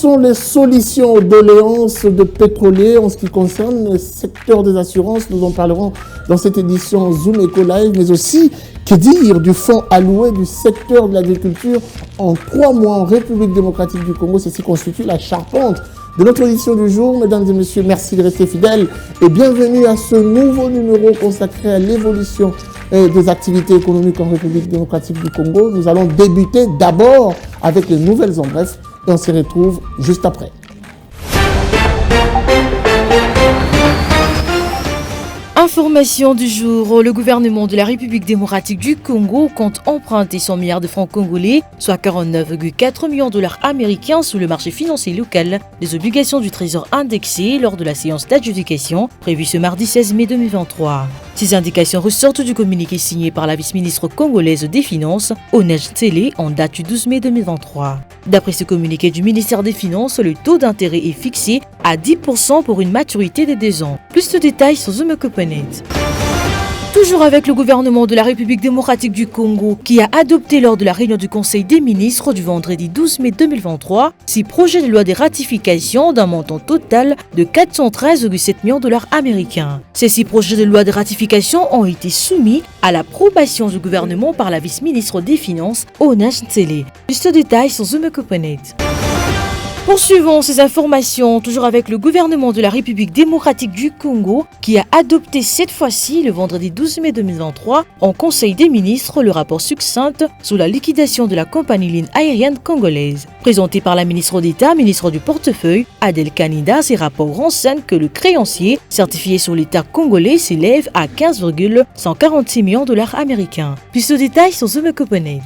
sont les solutions aux doléances de pétroliers en ce qui concerne le secteur des assurances? Nous en parlerons dans cette édition Zoom Eco Live, mais aussi, que dire du fonds alloué du secteur de l'agriculture en 3 mois en République démocratique du Congo? Ceci constitue la charpente de notre édition du jour. Mesdames et messieurs, merci de rester fidèles et bienvenue à ce nouveau numéro consacré à l'évolution des activités économiques en République démocratique du Congo. Nous allons débuter d'abord avec les nouvelles en bref et on se retrouve juste après. Information du jour, le gouvernement de la République démocratique du Congo compte emprunter 100 milliards de francs congolais, soit 49,4 millions de dollars américains sous le marché financier local, des obligations du Trésor indexées lors de la séance d'adjudication prévue ce mardi 16 mai 2023. Ces indications ressortent du communiqué signé par la vice-ministre congolaise des Finances, Onej Tsele, en date du 12 mai 2023. D'après ce communiqué du ministère des Finances, le taux d'intérêt est fixé à 10% pour une maturité de 2 ans. Plus de détails sur Zoom Copenhague. Toujours avec le gouvernement de la République démocratique du Congo qui a adopté lors de la réunion du Conseil des ministres du vendredi 12 mai 2023 6 projets de loi de ratification d'un montant total de 413,7 millions de dollars américains. Ces 6 projets de loi de ratification ont été soumis à l'approbation du gouvernement par la vice-ministre des Finances, Onej Tsele. Plus de détails sur Zoom Copenhague. Poursuivons ces informations, toujours avec le gouvernement de la République démocratique du Congo qui a adopté cette fois-ci, le vendredi 12 mai 2023, en Conseil des ministres, le rapport succinct sur la liquidation de la compagnie ligne aérienne congolaise. Présenté par la ministre d'État, ministre du portefeuille, Adel Kanida, ces rapports renseignent que le créancier certifié sur l'État congolais s'élève à 15,146 millions de dollars américains. Plus de détails sur Zoom Copenhague.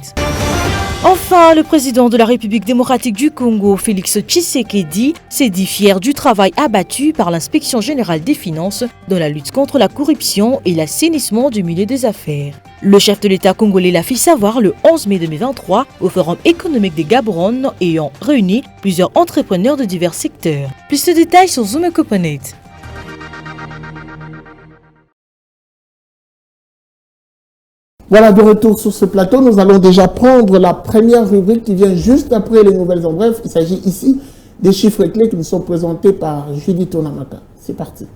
Enfin, le président de la République démocratique du Congo, Félix Tshisekedi, s'est dit fier du travail abattu par l'Inspection générale des finances dans la lutte contre la corruption et l'assainissement du milieu des affaires. Le chef de l'État congolais l'a fait savoir le 11 mai 2023 au Forum économique des Gaborone ayant réuni plusieurs entrepreneurs de divers secteurs. Plus de détails sur Zoom Copenhague. Voilà, de retour sur ce plateau, nous allons déjà prendre la première rubrique qui vient juste après les nouvelles en bref. Il s'agit ici des chiffres clés qui nous sont présentés par Judith Onamaka. C'est parti.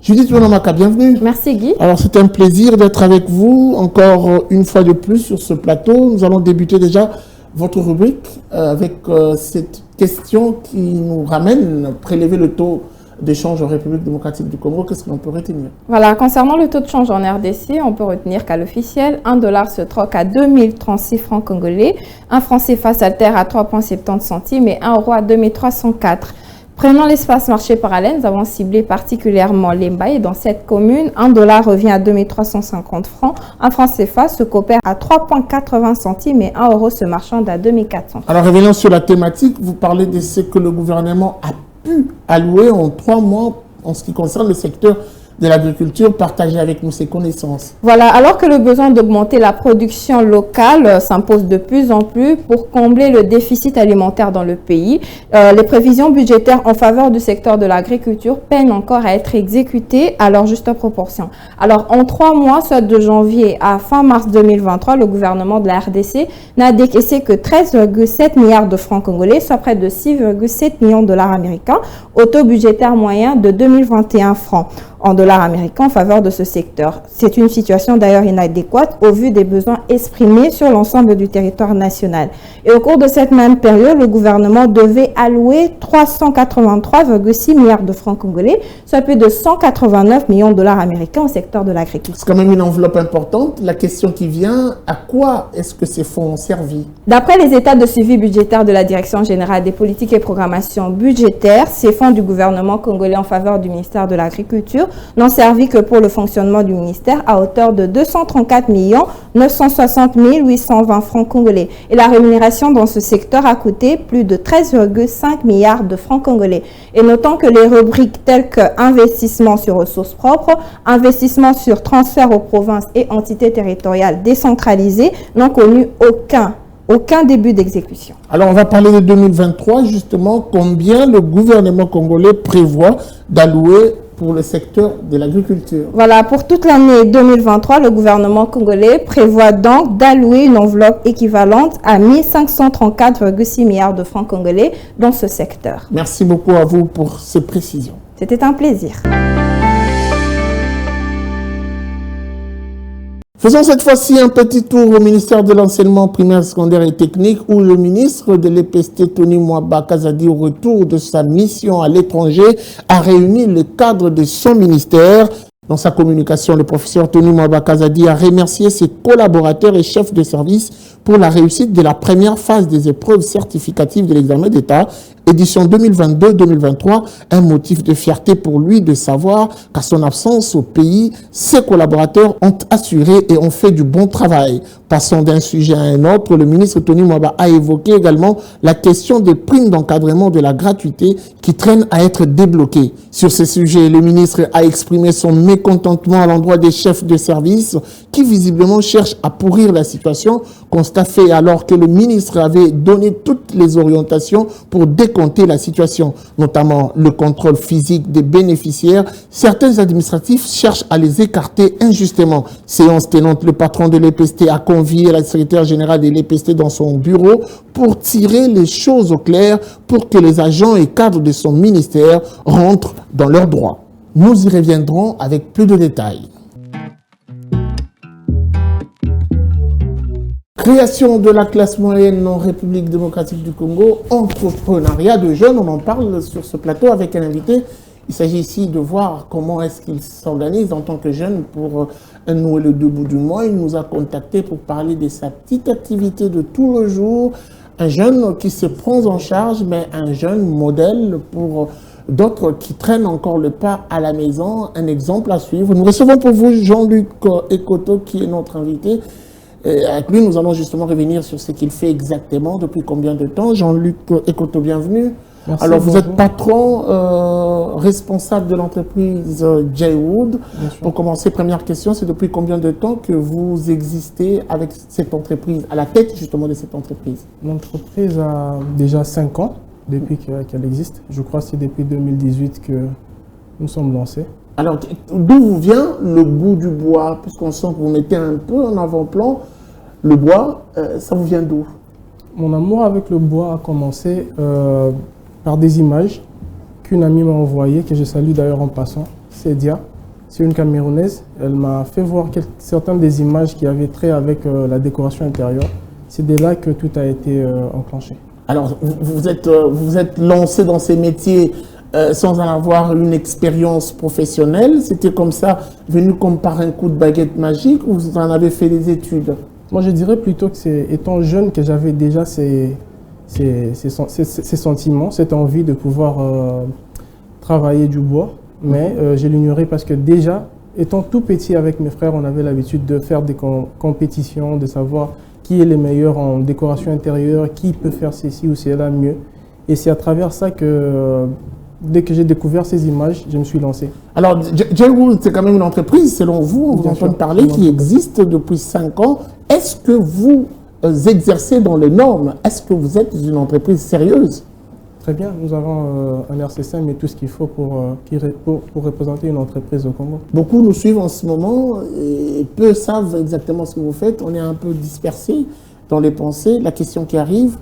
Judith Onamaka, bienvenue. Merci Guy. Alors c'est un plaisir d'être avec vous encore une fois de plus sur ce plateau. Nous allons débuter déjà votre rubrique avec cette question qui nous ramène prélever le taux d'échange en République démocratique du Congo. Qu'est-ce que l'on peut retenir? Voilà, concernant le taux de change en RDC, on peut retenir qu'à l'officiel, 1 dollar se troque à 2036 francs congolais, 1 franc CFA s'altère à 3,70 centimes et 1 euro à 2304. Prenant l'espace marché parallèle, nous avons ciblé particulièrement l'Embaye. Dans cette commune, 1 dollar revient à 2350 francs. 1 franc CFA se coopère à 3,80 centimes et 1 euro se marchande à 2400. Alors, revenons sur la thématique. Vous parlez de ce que le gouvernement a pu allouer en 3 mois en ce qui concerne le secteur de l'agriculture. Partagez avec nous ses connaissances. Voilà, alors que le besoin d'augmenter la production locale s'impose de plus en plus pour combler le déficit alimentaire dans le pays, les prévisions budgétaires en faveur du secteur de l'agriculture peinent encore à être exécutées à leur juste proportion. Alors, en 3 mois, soit de janvier à fin mars 2023, le gouvernement de la RDC n'a décaissé que 13,7 milliards de francs congolais, soit près de 6,7 millions de dollars américains, au taux budgétaire moyen de 2021 francs en dollars américains en faveur de ce secteur. C'est une situation d'ailleurs inadéquate au vu des besoins exprimés sur l'ensemble du territoire national. Et au cours de cette même période, le gouvernement devait allouer 383,6 milliards de francs congolais, soit plus de 189 millions de dollars américains au secteur de l'agriculture. C'est quand même une enveloppe importante. La question qui vient, à quoi est-ce que ces fonds ont servi? D'après les états de suivi budgétaire de la Direction générale des politiques et programmation budgétaires, ces fonds du gouvernement congolais en faveur du ministère de l'Agriculture n'ont servi que pour le fonctionnement du ministère à hauteur de 234 960 820 francs congolais. Et la rémunération dans ce secteur a coûté plus de 13,5 milliards de francs congolais. Et notons que les rubriques telles que investissement sur ressources propres, investissement sur transfert aux provinces et entités territoriales décentralisées n'ont connu aucun début d'exécution. Alors, on va parler de 2023, justement, combien le gouvernement congolais prévoit d'allouer pour le secteur de l'agriculture. Voilà, pour toute l'année 2023, le gouvernement congolais prévoit donc d'allouer une enveloppe équivalente à 1534,6 milliards de francs congolais dans ce secteur. Merci beaucoup à vous pour ces précisions. C'était un plaisir. Faisons cette fois-ci un petit tour au ministère de l'Enseignement primaire, secondaire et technique où le ministre de l'EPST, Tony Mwaba Kazadi, au retour de sa mission à l'étranger, a réuni le cadre de son ministère. Dans sa communication, le professeur Tony Mwaba Kazadi a remercié ses collaborateurs et chefs de service pour la réussite de la première phase des épreuves certificatives de l'examen d'État, édition 2022-2023, un motif de fierté pour lui de savoir qu'à son absence au pays, ses collaborateurs ont assuré et ont fait du bon travail. Passant d'un sujet à un autre, le ministre Tony Mwaba a évoqué également la question des primes d'encadrement de la gratuité qui traînent à être débloquées. Sur ce sujet, le ministre a exprimé son mécontentement à l'endroit des chefs de service qui visiblement cherchent à pourrir la situation, constat fait alors que le ministre avait donné toutes les orientations pour décompter la situation, notamment le contrôle physique des bénéficiaires. Certains administratifs cherchent à les écarter injustement. Séance tenante, le patron de l'EPST a convié la secrétaire générale de l'EPST dans son bureau pour tirer les choses au clair pour que les agents et cadres de son ministère rentrent dans leurs droits. Nous y reviendrons avec plus de détails. Création de la classe moyenne en République démocratique du Congo, entrepreneuriat de jeunes, on en parle sur ce plateau avec un invité. Il s'agit ici de voir comment est-ce qu'il s'organise en tant que jeune pour nouer le debout du mois. Il nous a contacté pour parler de sa petite activité de tout le jour. Un jeune qui se prend en charge, mais un jeune modèle pour d'autres qui traînent encore le pas à la maison. Un exemple à suivre. Nous recevons pour vous Jean-Luc Ekoto qui est notre invité. Et avec lui, nous allons justement revenir sur ce qu'il fait exactement, depuis combien de temps. Jean-Luc Ekoto, bienvenue. Merci, alors, vous bonjour. êtes patron, responsable de l'entreprise J-Wood. Pour commencer, première question, c'est depuis combien de temps que vous existez avec cette entreprise, à la tête justement de cette entreprise? L'entreprise a déjà 5 ans depuis qu'elle existe. Je crois que c'est depuis 2018 que nous sommes lancés. Alors, d'où vous vient le goût du bois? Puisqu'on sent que vous mettez un peu en avant-plan le bois, ça vous vient d'où? Mon amour avec le bois a commencé par des images qu'une amie m'a envoyées, que je salue d'ailleurs en passant. C'est Dia, c'est une Camerounaise. Elle m'a fait voir certaines des images qui avaient trait avec la décoration intérieure. C'est de là que tout a été enclenché. Alors, vous êtes lancé dans ces métiers sans en avoir une expérience professionnelle. C'était comme ça, venu comme par un coup de baguette magique, ou vous en avez fait des études? Moi, je dirais plutôt que c'est étant jeune que j'avais déjà ces sentiments, cette envie de pouvoir travailler du bois. Mais je l'ignorais parce que déjà, étant tout petit avec mes frères, on avait l'habitude de faire des compétitions, de savoir qui est le meilleur en décoration intérieure, qui peut faire ceci ou cela mieux. Et c'est à travers ça que, dès que j'ai découvert ces images, je me suis lancé. Alors, J-Wood, c'est quand même une entreprise, selon vous, on vous entend parler, qui existe depuis 5 ans. Est-ce que vous exercez dans les normes? Est-ce que vous êtes une entreprise sérieuse? Très bien, nous avons un RCCM et tout ce qu'il faut pour représenter une entreprise au Congo. Beaucoup nous suivent en ce moment et peu savent exactement ce que vous faites. On est un peu dispersés dans les pensées. La question qui arrive,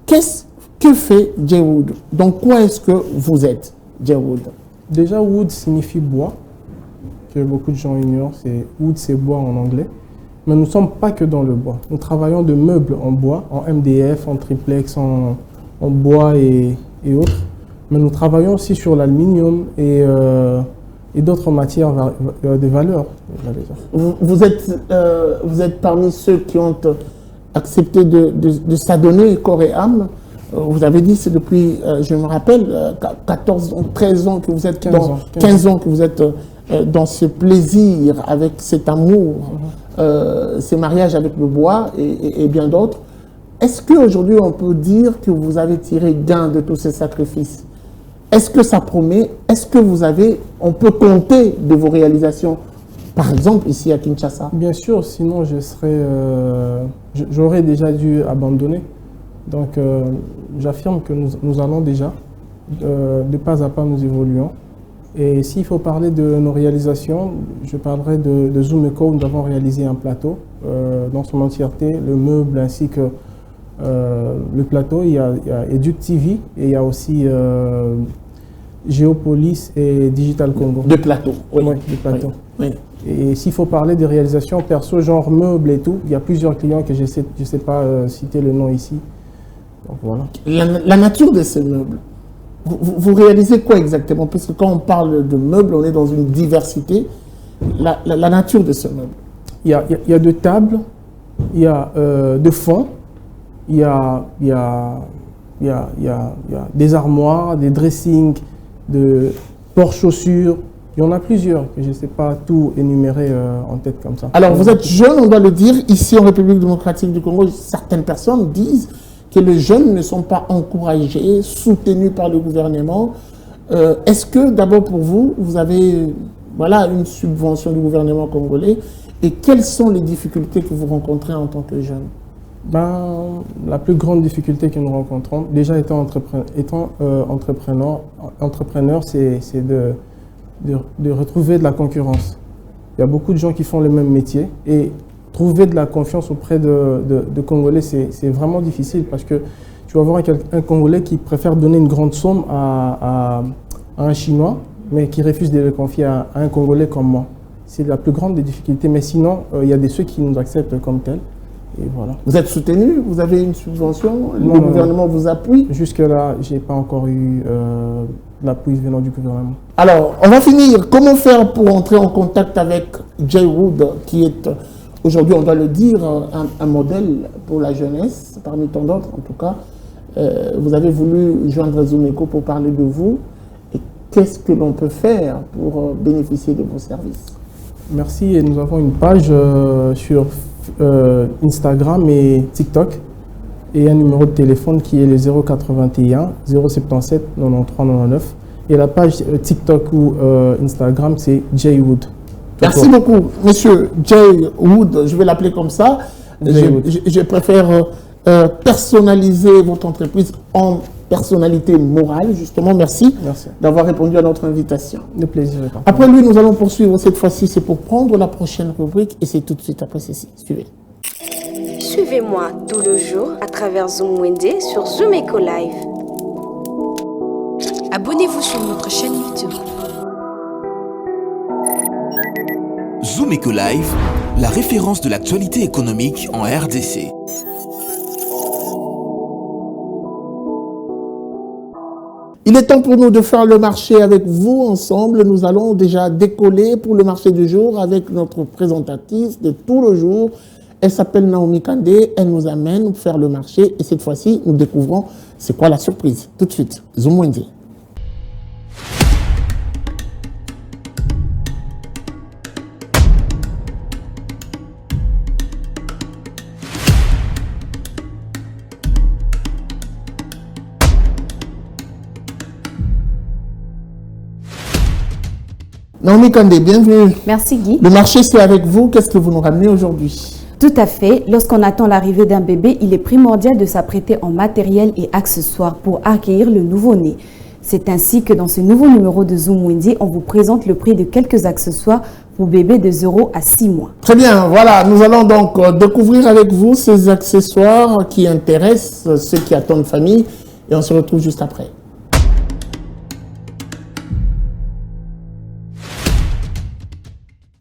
que fait J-Wood? Donc, quoi est-ce que vous êtes, J-Wood? Déjà, wood signifie bois, que beaucoup de gens ignorent. Wood, c'est bois en anglais. Mais nous ne sommes pas que dans le bois. Nous travaillons de meubles en bois, en MDF, en triplex, en bois et autres. Mais nous travaillons aussi sur l'aluminium et d'autres matières de valeur. Vous êtes parmi ceux qui ont accepté de s'adonner corps et âme. Vous avez dit, c'est depuis, je me rappelle, 14 ans, 13 ans que vous êtes 15 ans que vous êtes dans ce plaisir, avec cet amour, ces mariages avec le bois et bien d'autres. Est-ce qu'aujourd'hui, on peut dire que vous avez tiré gain de tous ces sacrifices? Est-ce que ça promet? Est-ce que on peut compter de vos réalisations par exemple ici à Kinshasa? Bien sûr, sinon j'aurais déjà dû abandonner. Donc j'affirme que nous allons déjà, de pas à pas nous évoluons. Et s'il faut parler de nos réalisations, je parlerai de Zoom Eco où nous avons réalisé un plateau dans son entièreté, le meuble ainsi que le plateau. Il y a Educ TV et il y a aussi Géopolis et Digital Congo. De plateaux, oui. Oui, de plateaux. Oui. Et s'il faut parler des réalisations perso, genre meubles et tout, il y a plusieurs clients que je sais pas citer le nom ici. Donc voilà. La nature de ces meubles, vous réalisez quoi exactement? Parce que quand on parle de meubles, on est dans une diversité. La nature de ce meuble. Il y a de tables, il y a de fonds, il y a des armoires, des dressings, de porte-chaussures. Il y en a plusieurs que je ne sais pas tout énumérer en tête comme ça. Alors, vous êtes jeune, on doit le dire. Ici, en République démocratique du Congo, certaines personnes disent que les jeunes ne sont pas encouragés, soutenus par le gouvernement. Est-ce que, d'abord pour vous, vous avez une subvention du gouvernement congolais et quelles sont les difficultés que vous rencontrez en tant que jeune? La plus grande difficulté que nous rencontrons, déjà étant entrepreneur, c'est de retrouver de la concurrence. Il y a beaucoup de gens qui font le même métier et trouver de la confiance auprès de Congolais, c'est vraiment difficile parce que tu vas voir un Congolais qui préfère donner une grande somme à un Chinois, mais qui refuse de le confier à un Congolais comme moi. C'est la plus grande des difficultés, mais sinon, il y a ceux qui nous acceptent comme tels. Et voilà. Vous êtes soutenu? Vous avez une subvention? Le gouvernement vous appuie? Jusque-là, je n'ai pas encore eu l'appui venant du gouvernement. Alors, on va finir. Comment faire pour entrer en contact avec Jay Wood, qui est aujourd'hui, on doit le dire, un modèle pour la jeunesse, parmi tant d'autres en tout cas. Vous avez voulu joindre Zoom Eco pour parler de vous. Et qu'est-ce que l'on peut faire pour bénéficier de vos services? Merci. Et nous avons une page sur Instagram et TikTok et un numéro de téléphone qui est le 081 077 93 99 et la page TikTok ou Instagram c'est Jay Wood. Merci beaucoup, monsieur Jay Wood, je vais l'appeler comme ça. Je préfère personnaliser votre entreprise en personnalité morale, justement. Merci d'avoir répondu à notre invitation. Le plaisir. Après lui, nous allons poursuivre. Cette fois-ci, c'est pour prendre la prochaine rubrique et c'est tout de suite après ceci. Suivez. Suivez-moi tout le jour à travers Zoom Wende sur Zoom Eco Live. Abonnez-vous sur notre chaîne YouTube. Zoom Eco Live, la référence de l'actualité économique en RDC. Il est temps pour nous de faire le marché avec vous ensemble. Nous allons déjà décoller pour le marché du jour avec notre présentatrice de tout le jour. Elle s'appelle Naomi Kandé. Elle nous amène pour faire le marché. Et cette fois-ci, nous découvrons c'est quoi la surprise. Tout de suite, Zoom Wende. Naomi Kandé, bienvenue. Merci Guy. Le marché, c'est avec vous. Qu'est-ce que vous nous ramenez aujourd'hui? Tout à fait. Lorsqu'on attend l'arrivée d'un bébé, il est primordial de s'apprêter en matériel et accessoires pour accueillir le nouveau-né. C'est ainsi que dans ce nouveau numéro de Zoom Wende, on vous présente le prix de quelques accessoires pour bébés de 0 à 6 mois. Très bien, voilà. Nous allons donc découvrir avec vous ces accessoires qui intéressent ceux qui attendent famille. Et on se retrouve juste après.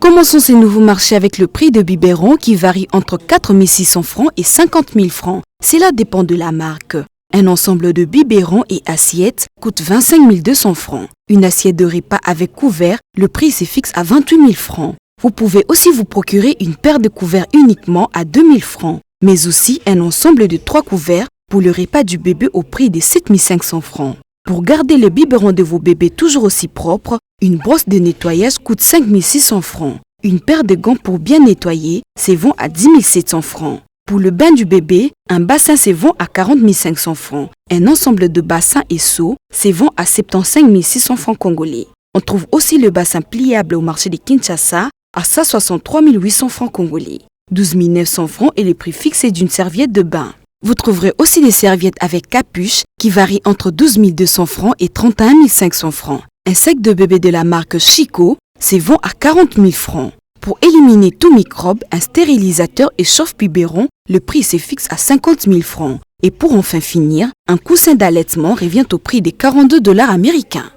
Commençons ces nouveaux marchés avec le prix de biberon qui varie entre 4 600 francs et 50 000 francs. Cela dépend de la marque. Un ensemble de biberons et assiettes coûte 25 200 francs. Une assiette de repas avec couvert, le prix se fixe à 28 000 francs. Vous pouvez aussi vous procurer une paire de couverts uniquement à 2 000 francs, mais aussi un ensemble de 3 couverts pour le repas du bébé au prix de 7 500 francs. Pour garder le biberon de vos bébés toujours aussi propre, une brosse de nettoyage coûte 5 600 francs. Une paire de gants pour bien nettoyer se vend à 10 700 francs. Pour le bain du bébé, un bassin se vend à 40 500 francs. Un ensemble de bassins et seaux se vend à 75 600 francs congolais. On trouve aussi le bassin pliable au marché de Kinshasa à 163 800 francs congolais. 12 900 francs est le prix fixé d'une serviette de bain. Vous trouverez aussi des serviettes avec capuche qui varient entre 12 200 francs et 31 500 francs. Un sac de bébé de la marque Chico se vend à 40 000 francs. Pour éliminer tout microbe, un stérilisateur et chauffe-biberon, le prix se fixe à 50 000 francs. Et pour enfin finir, un coussin d'allaitement revient au prix des 42 $ américains.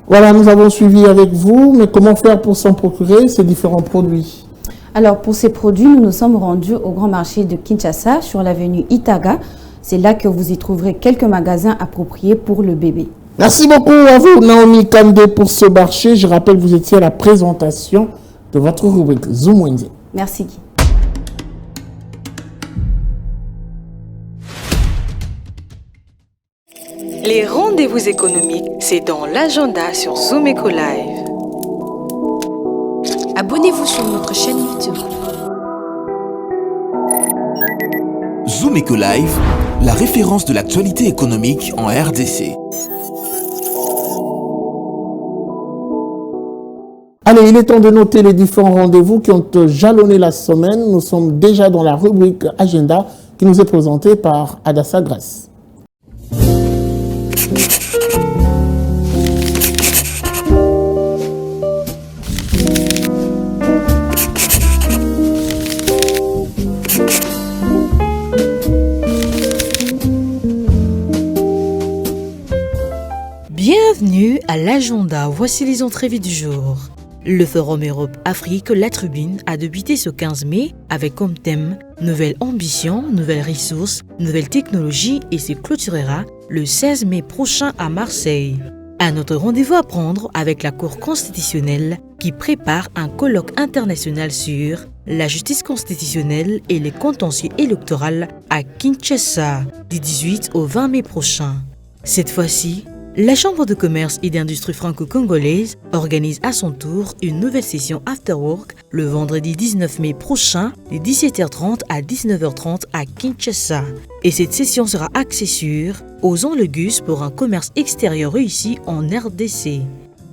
Voilà, nous avons suivi avec vous, mais comment faire pour s'en procurer ces différents produits? Alors, pour ces produits, nous nous sommes rendus au grand marché de Kinshasa sur l'avenue Itaga. C'est là que vous y trouverez quelques magasins appropriés pour le bébé. Merci beaucoup à vous, Naomi Kandé, pour ce marché. Je rappelle que vous étiez à la présentation de votre rubrique Zoom Wendy. Merci, Guy. Les rendez-vous économiques, c'est dans l'agenda sur Zoom Eco Live. Abonnez-vous sur notre chaîne YouTube. Zoom Eco Live, la référence de l'actualité économique en RDC. Allez, il est temps de noter les différents rendez-vous qui ont jalonné la semaine. Nous sommes déjà dans la rubrique Agenda qui nous est présentée par Adassa Grace. Bienvenue à l'agenda. Voici les entrevues du jour. Le Forum Europe-Afrique, la Tribune, a débuté ce 15 mai avec comme thème « Nouvelles ambitions, nouvelles ressources, nouvelles technologies » et se clôturera le 16 mai prochain à Marseille. Un autre rendez-vous à prendre avec la Cour constitutionnelle qui prépare un colloque international sur la justice constitutionnelle et les contentieux électoraux à Kinshasa du 18 au 20 mai prochain. Cette fois-ci, la Chambre de commerce et d'industrie franco-congolaise organise à son tour une nouvelle session After Work le vendredi 19 mai prochain de 17h30 à 19h30 à Kinshasa. Et cette session sera axée sur « Osons le GUS pour un commerce extérieur réussi en RDC ».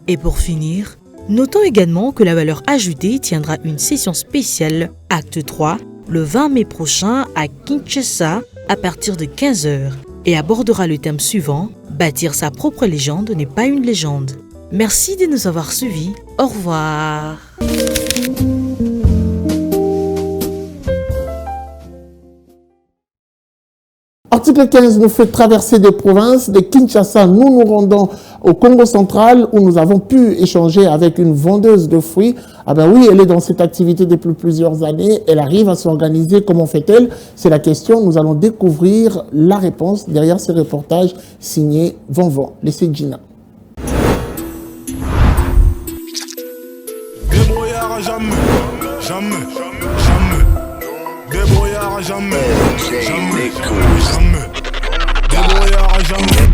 Et pour finir, notons également que la valeur ajoutée tiendra une session spéciale Acte 3 le 20 mai prochain à Kinshasa à partir de 15h et abordera le thème suivant « Bâtir sa propre légende n'est pas une légende ». Merci de nous avoir suivis. Au revoir. Article 15 nous fait traverser des provinces. De Kinshasa, nous nous rendons au Congo central où nous avons pu échanger avec une vendeuse de fruits. Ah ben oui, elle est dans cette activité depuis plusieurs années. Elle arrive à s'organiser. Comment fait-elle? C'est la question. Nous allons découvrir la réponse derrière ce reportage signé Vanvan. Laissez Gina. Débrouillard jamais, jamais, jamais. Débrouillard jamais, jamais, jamais. Débrouillard jamais.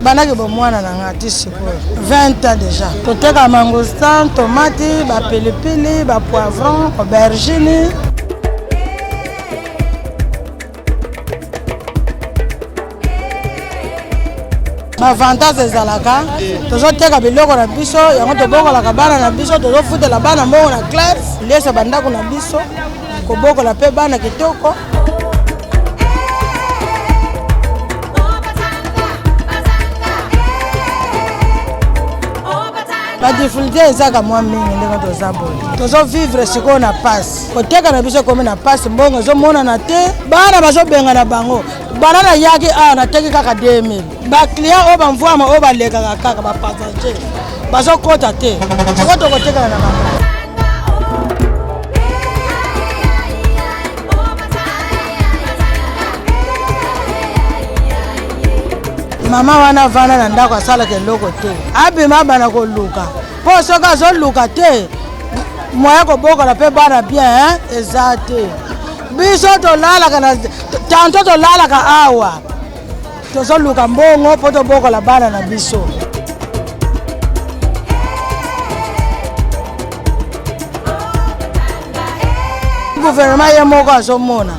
Banaki bomwana na ngati sikoyo 20 ans déjà toteka mangostin tomate ba pilipili ba poivron aubergine bavantage ezalaka tozoteka biloko na biso yango tobokolaka bana na biso tozofutela bana mbongo na classe liesa bandako na biso kobokola mpe bana kitoko. La difficulté ezaka mwa mingi ndenge toza boye tozovivre sikoyo na pasi koteka na biso ekomi na pasi mbongo ezomonana te bana bazobenga na bango bana na yaki awa nateki kaka 2000 baclient oyo bamvwama oyo balekaka kaka bapassager bazokota te sikoyo tokotekana na bango. Mama wana vana na ndako asalaka eloko te abima bana koluka mpo soki azoluka te moya kobokola mpe bana bien eza te biso tolalaka na tanto tolalaka awa tozoluka mbongo mpo tobokola bana na biso. gouvernement ye moko azomona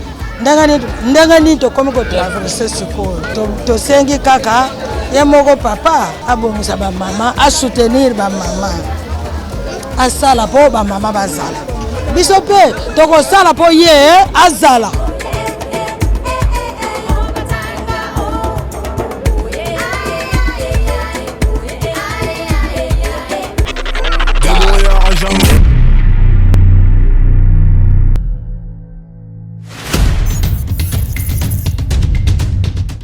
ndenge nini tokomi kotraverse sikoyo tosengi kaka ye moko papa abongisa bamama asoutenir bamama asala mpo bamama bazala biso mpe tokosala mpo ye azala.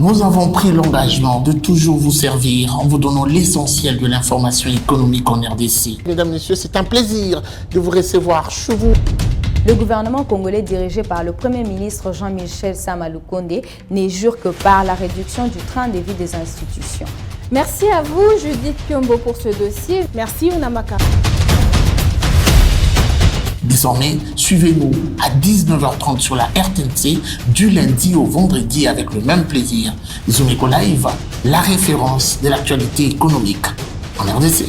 Nous avons pris l'engagement de toujours vous servir en vous donnant l'essentiel de l'information économique en RDC. Mesdames, Messieurs, c'est un plaisir de vous recevoir chez vous. Le gouvernement congolais dirigé par le Premier ministre Jean-Michel Sama Lukonde n'est jure que par la réduction du train de vie des institutions. Merci à vous, Judith Piombo, pour ce dossier. Merci, Unamaka. Désormais, suivez-nous à 19h30 sur la RTNC du lundi au vendredi avec le même plaisir. Zoom Eco Live, la référence de l'actualité économique en RDC.